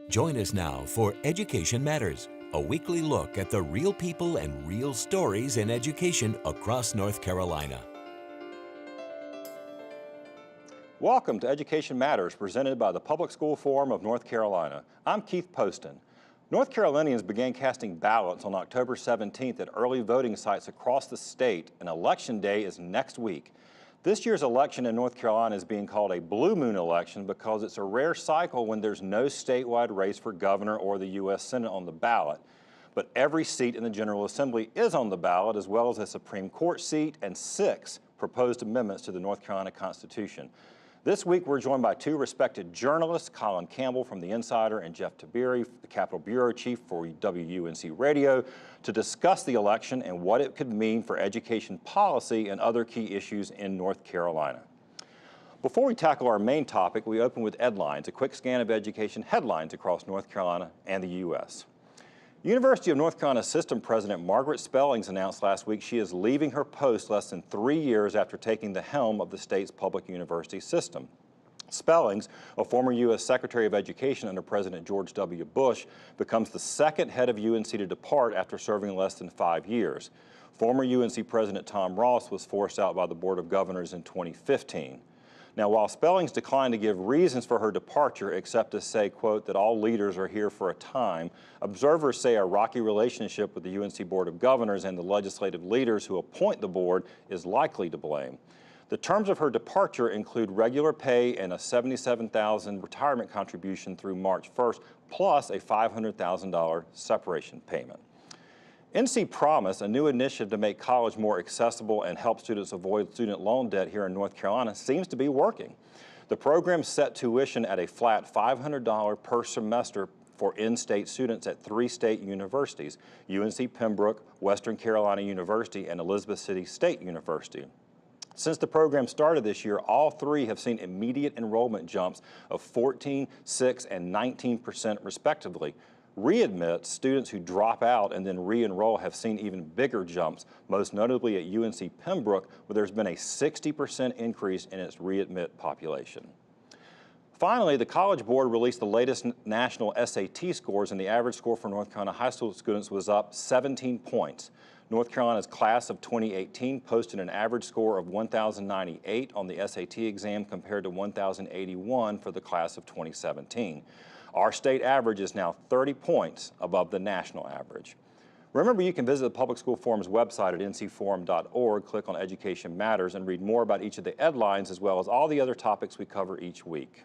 Join us now for Education Matters, a weekly look at the real people and real stories in education across North Carolina. Welcome to Education Matters, presented by the Public School Forum of North Carolina. I'm Keith Poston. North Carolinians began casting ballots on October 17th at early voting sites across the state, and Election Day is next week. This year's election in North Carolina is being called a blue moon election because it's a rare cycle when there's no statewide race for governor or the U.S. Senate on the ballot. But every seat in the General Assembly is on the ballot, as well as a Supreme Court seat and 6 proposed amendments to the North Carolina Constitution. This week, we're joined by 2 respected journalists, Colin Campbell from The Insider and Jeff Tiberi, the Capitol Bureau Chief for WUNC Radio, to discuss the election and what it could mean for education policy and other key issues in North Carolina. Before we tackle our main topic, we open with EdLines, a quick scan of education headlines across North Carolina and the U.S. University of North Carolina System President Margaret Spellings announced last week she is leaving her post less than 3 years after taking the helm of the state's public university system. Spellings, a former U.S. Secretary of Education under President George W. Bush, becomes the second head of UNC to depart after serving less than 5 years. Former UNC President Tom Ross was forced out by the Board of Governors in 2015. Now, while Spellings declined to give reasons for her departure except to say, quote, that all leaders are here for a time, observers say a rocky relationship with the UNC Board of Governors and the legislative leaders who appoint the board is likely to blame. The terms of her departure include regular pay and a $77,000 retirement contribution through March 1st, plus a $500,000 separation payment. NC Promise, a new initiative to make college more accessible and help students avoid student loan debt here in North Carolina, seems to be working. The program set tuition at a flat $500 per semester for in-state students at 3 state universities, UNC Pembroke, Western Carolina University, and Elizabeth City State University. Since the program started this year, all 3 have seen immediate enrollment jumps of 14%, 6%, and 19% respectively. Readmits, students who drop out and then re-enroll, have seen even bigger jumps, most notably at UNC Pembroke, where there's been a 60% increase in its readmit population. Finally, the College Board released the latest national SAT scores, and the average score for North Carolina high school students was up 17 points. North Carolina's class of 2018 posted an average score of 1,098 on the SAT exam compared to 1,081 for the class of 2017. Our state average is now 30 points above the national average. Remember, you can visit the Public School Forum's website at ncforum.org, click on Education Matters, and read more about each of the EdLines as well as all the other topics we cover each week.